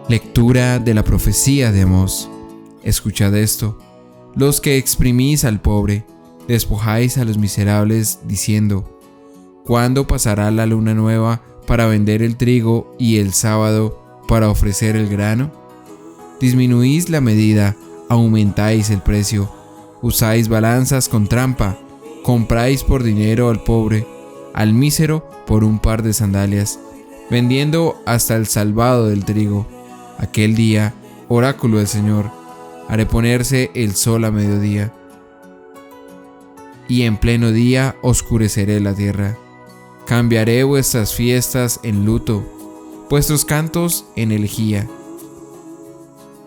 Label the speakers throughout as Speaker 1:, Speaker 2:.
Speaker 1: Lectura de la profecía de Amós. Escuchad esto, los que exprimís al pobre, despojáis a los miserables, diciendo: ¿cuándo pasará la luna nueva para vender el trigo y el sábado para ofrecer el grano? Disminuís la medida, aumentáis el precio, usáis balanzas con trampa, compráis por dinero al pobre, al mísero por un par de sandalias, vendiendo hasta el salvado del trigo. Aquel día, oráculo del Señor, haré ponerse el sol a mediodía, y en pleno día oscureceré la tierra. Cambiaré vuestras fiestas en luto, vuestros cantos en elegía.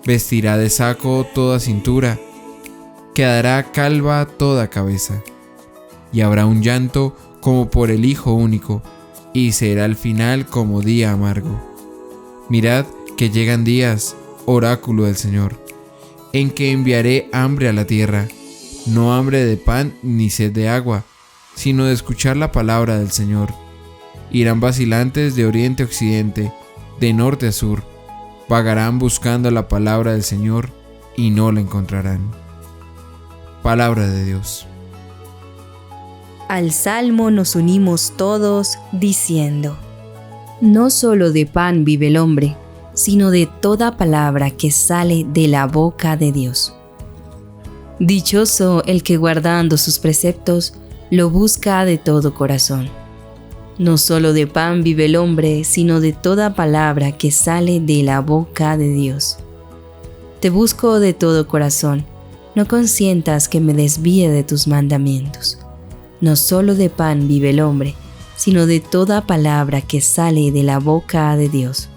Speaker 1: Vestirá de saco toda cintura, quedará calva toda cabeza, y habrá un llanto como por el hijo único, y será el final como día amargo. Mirad que llegan días, oráculo del Señor, en que enviaré hambre a la tierra, no hambre de pan ni sed de agua, sino de escuchar la palabra del Señor. Irán vacilantes de oriente a occidente, de norte a sur, vagarán buscando la palabra del Señor y no la encontrarán. Palabra de Dios.
Speaker 2: Al salmo nos unimos todos diciendo: no solo de pan vive el hombre, sino de toda palabra que sale de la boca de Dios. Dichoso el que guardando sus preceptos lo busca de todo corazón. No solo de pan vive el hombre, sino de toda palabra que sale de la boca de Dios. Te busco de todo corazón, no consientas que me desvíe de tus mandamientos. No solo de pan vive el hombre, sino de toda palabra que sale de la boca de Dios.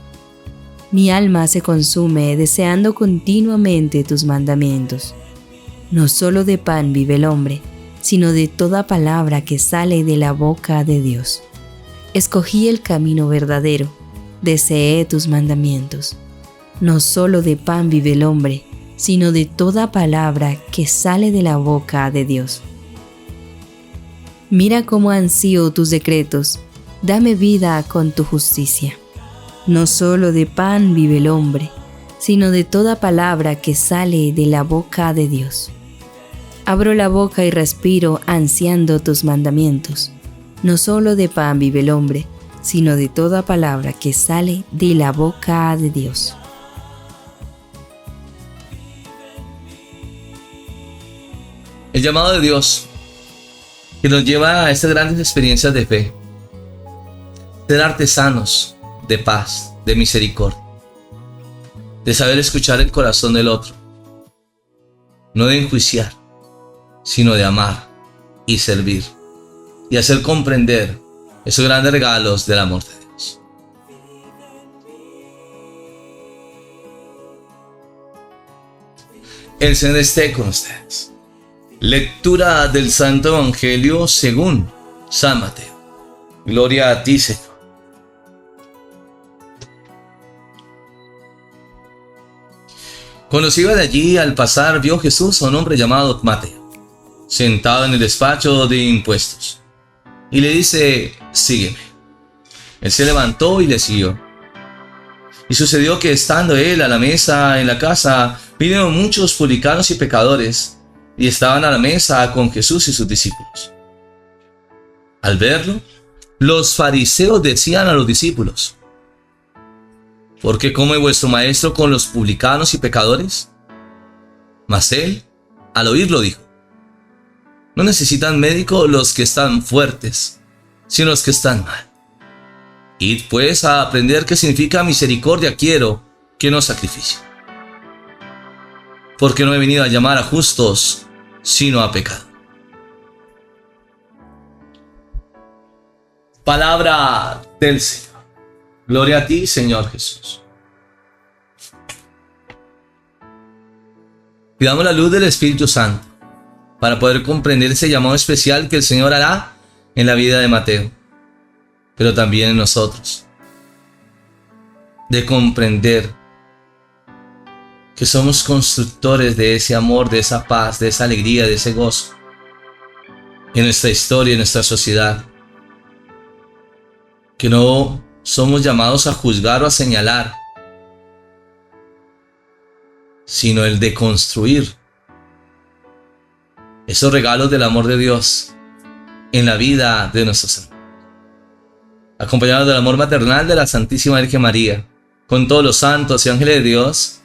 Speaker 2: Mi alma se consume deseando continuamente tus mandamientos. No solo de pan vive el hombre, sino de toda palabra que sale de la boca de Dios. Escogí el camino verdadero, deseé tus mandamientos. No solo de pan vive el hombre, sino de toda palabra que sale de la boca de Dios. Mira cómo ansío tus decretos, dame vida con tu justicia. No solo de pan vive el hombre, sino de toda palabra que sale de la boca de Dios. Abro la boca y respiro ansiando tus mandamientos. No solo de pan vive el hombre, sino de toda palabra que sale de la boca de Dios.
Speaker 3: El llamado de Dios que nos lleva a estas grandes experiencias de fe, ser artesanos de paz, de misericordia, de saber escuchar el corazón del otro, no de enjuiciar, sino de amar y servir y hacer comprender esos grandes regalos del amor de Dios. El Señor esté con ustedes. Lectura del Santo Evangelio según San Mateo. Gloria a ti, Señor. Cuando se iba de allí, al pasar, vio Jesús a un hombre llamado Mateo, sentado en el despacho de impuestos, y le dice: sígueme. Él se levantó y le siguió. Y sucedió que estando él a la mesa en la casa, vinieron muchos publicanos y pecadores, y estaban a la mesa con Jesús y sus discípulos. Al verlo, los fariseos decían a los discípulos: ¿por qué come vuestro maestro con los publicanos y pecadores? Mas él, al oírlo, dijo: no necesitan médico los que están fuertes, sino los que están mal. Id pues a aprender qué significa misericordia quiero, que no sacrificio. Porque no he venido a llamar a justos, sino a pecadores. Palabra del Señor. Gloria a ti, Señor Jesús. Pidamos la luz del Espíritu Santo para poder comprender ese llamado especial que el Señor hará en la vida de Mateo, pero también en nosotros. De comprender que somos constructores de ese amor, de esa paz, de esa alegría, de ese gozo en nuestra historia, en nuestra sociedad. Que no somos llamados a juzgar o a señalar, sino el de construir esos regalos del amor de Dios en la vida de nuestros hermanos, acompañados del amor maternal de la Santísima Virgen María, con todos los santos y ángeles de Dios.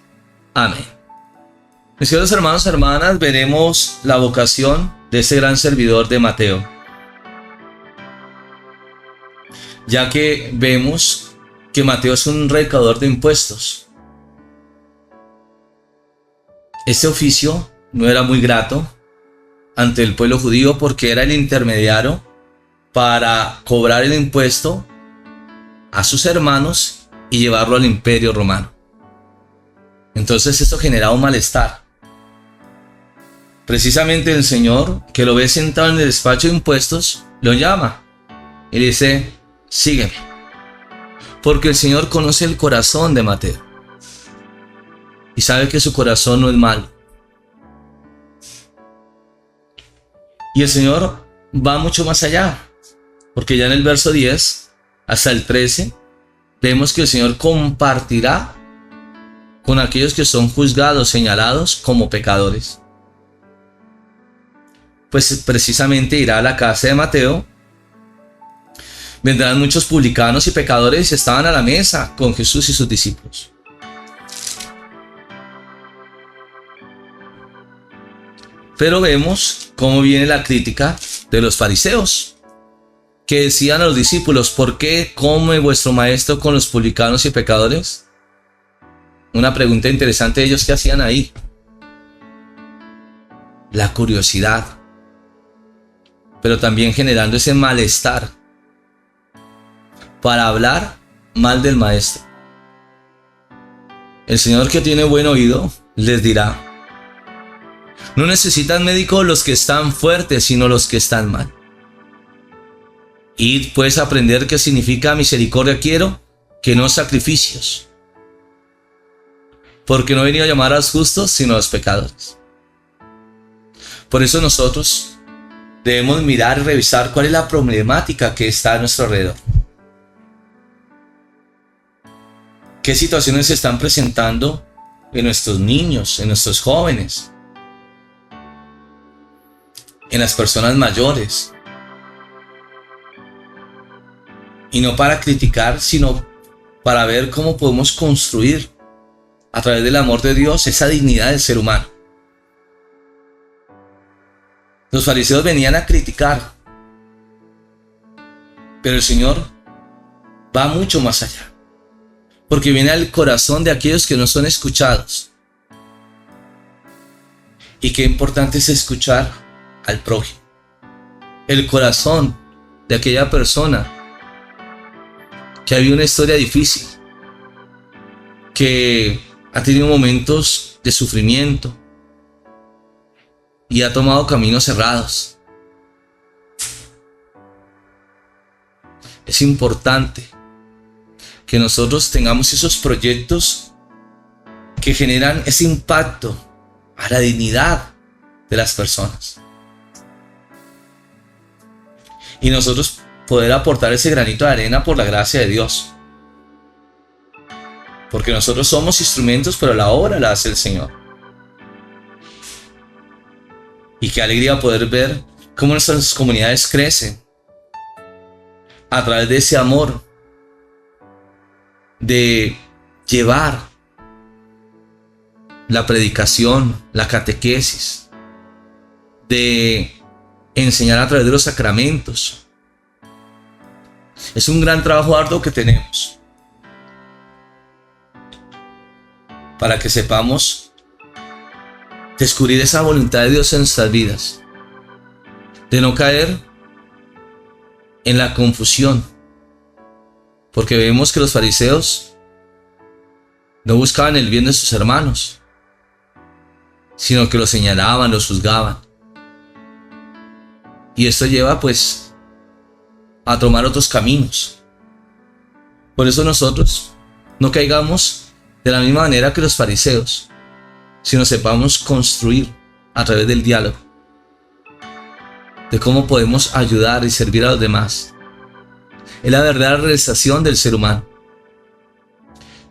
Speaker 3: Amén. Mis queridos hermanos y hermanas, veremos la vocación de este gran servidor de Mateo, ya que vemos que Mateo es un recaudador de impuestos. Este oficio no era muy grato ante el pueblo judío porque era el intermediario para cobrar el impuesto a sus hermanos y llevarlo al imperio romano. Entonces esto generaba un malestar. Precisamente el Señor, que lo ve sentado en el despacho de impuestos, lo llama y le dice: sígueme. Porque el Señor conoce el corazón de Mateo y sabe que su corazón no es malo. Y el Señor va mucho más allá, porque ya en el verso 10 hasta el 13 vemos que el Señor compartirá con aquellos que son juzgados, señalados como pecadores. Pues precisamente irá a la casa de Mateo. Vendrán muchos publicanos y pecadores y estaban a la mesa con Jesús y sus discípulos. Pero vemos cómo viene la crítica de los fariseos, que decían a los discípulos: ¿por qué come vuestro maestro con los publicanos y pecadores? Una pregunta interesante de ellos, ¿qué hacían ahí? La curiosidad, pero también generando ese malestar para hablar mal del maestro. El Señor, que tiene buen oído, les dirá: no necesitan médicos los que están fuertes, sino los que están mal. Id pues a aprender qué significa misericordia quiero, que no sacrificios. Porque no he venido a llamar a los justos, sino a los pecadores. Por eso nosotros debemos mirar y revisar cuál es la problemática que está a nuestro alrededor. ¿Qué situaciones se están presentando en nuestros niños, en nuestros jóvenes, en las personas mayores? Y no para criticar, sino para ver cómo podemos construir a través del amor de Dios esa dignidad del ser humano. Los fariseos venían a criticar, pero el Señor va mucho más allá, porque viene al corazón de aquellos que no son escuchados. Y qué importante es escuchar al prójimo, el corazón de aquella persona que ha vivido una historia difícil, que ha tenido momentos de sufrimiento y ha tomado caminos cerrados. Es importante que nosotros tengamos esos proyectos que generan ese impacto a la dignidad de las personas. Y nosotros poder aportar ese granito de arena por la gracia de Dios. Porque nosotros somos instrumentos, pero la obra la hace el Señor. Y qué alegría poder ver cómo nuestras comunidades crecen a través de ese amor, de llevar la predicación, la catequesis, de enseñar a través de los sacramentos. Es un gran trabajo arduo que tenemos para que sepamos descubrir esa voluntad de Dios en nuestras vidas, de no caer en la confusión, porque vemos que los fariseos no buscaban el bien de sus hermanos, sino que los señalaban, los juzgaban. Y esto lleva pues a tomar otros caminos. Por eso nosotros no caigamos de la misma manera que los fariseos, sino sepamos construir a través del diálogo, de cómo podemos ayudar y servir a los demás. Es la verdadera realización del ser humano,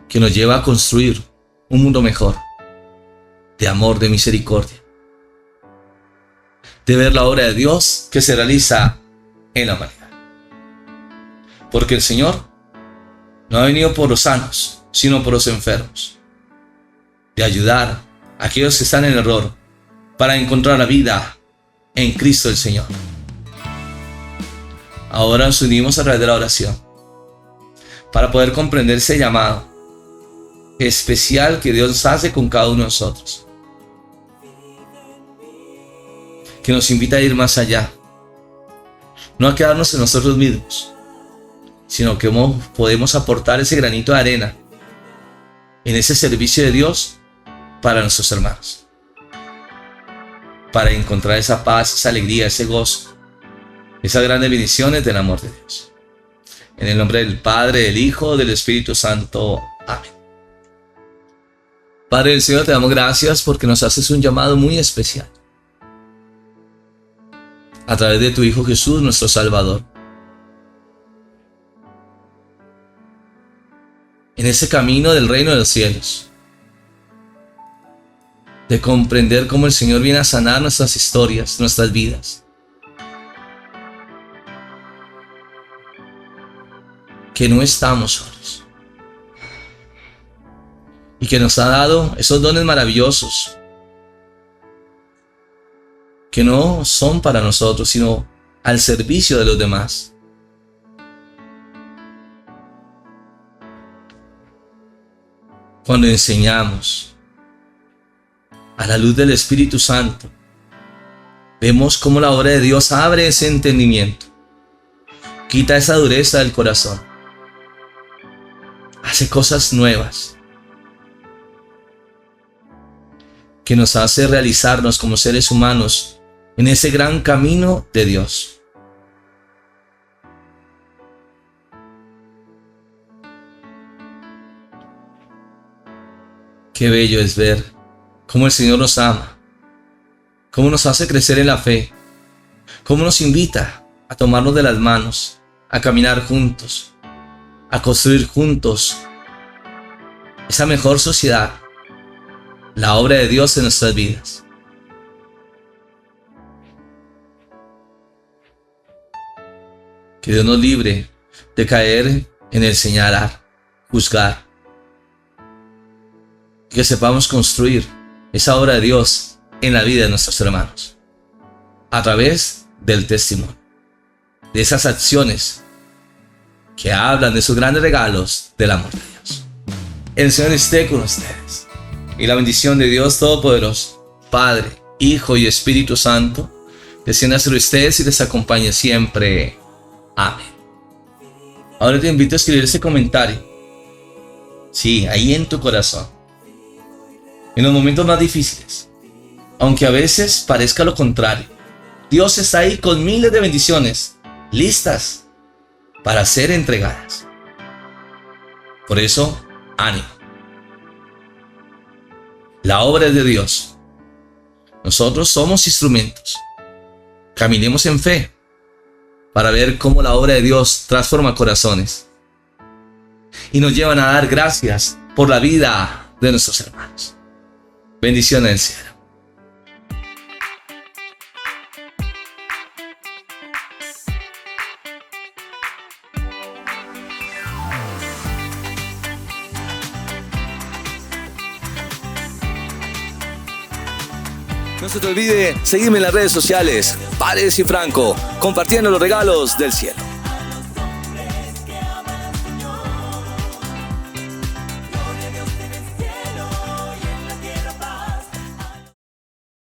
Speaker 3: que nos lleva a construir un mundo mejor, de amor, de misericordia, de ver la obra de Dios que se realiza en la humanidad. Porque el Señor no ha venido por los sanos, sino por los enfermos, de ayudar a aquellos que están en error para encontrar la vida en Cristo el Señor. Ahora nos unimos a través de la oración para poder comprender ese llamado especial que Dios hace con cada uno de nosotros, que nos invita a ir más allá, no a quedarnos en nosotros mismos, sino que podemos aportar ese granito de arena en ese servicio de Dios para nuestros hermanos, para encontrar esa paz, esa alegría, ese gozo, esas grandes bendiciones del amor de Dios. En el nombre del Padre, del Hijo, del Espíritu Santo. Amén. Padre del Señor, te damos gracias porque nos haces un llamado muy especial a través de tu Hijo Jesús, nuestro Salvador. En ese camino del reino de los cielos, de comprender cómo el Señor viene a sanar nuestras historias, nuestras vidas. Que no estamos solos. Y que nos ha dado esos dones maravillosos, que no son para nosotros, sino al servicio de los demás. Cuando enseñamos a la luz del Espíritu Santo, vemos cómo la obra de Dios abre ese entendimiento, quita esa dureza del corazón, hace cosas nuevas, que nos hace realizarnos como seres humanos en ese gran camino de Dios. Qué bello es ver cómo el Señor nos ama, cómo nos hace crecer en la fe, cómo nos invita a tomarnos de las manos, a caminar juntos, a construir juntos esa mejor sociedad, la obra de Dios en nuestras vidas. Que Dios nos libre de caer en el señalar, juzgar. Que sepamos construir esa obra de Dios en la vida de nuestros hermanos, a través del testimonio, de esas acciones que hablan de sus grandes regalos del amor de Dios. El Señor esté con ustedes, y la bendición de Dios Todopoderoso, Padre, Hijo y Espíritu Santo, descienda sobre ustedes y les acompañe siempre. Amén. Ahora te invito a escribir ese comentario. Sí, ahí en tu corazón. En los momentos más difíciles, aunque a veces parezca lo contrario, Dios está ahí con miles de bendiciones, listas para ser entregadas. Por eso, ánimo. La obra es de Dios. Nosotros somos instrumentos. Caminemos en fe para ver cómo la obra de Dios transforma corazones y nos llevan a dar gracias por la vida de nuestros hermanos. Bendiciones del cielo. No se te olvide seguirme en las redes sociales, Paredes y Franco, compartiendo los regalos del cielo.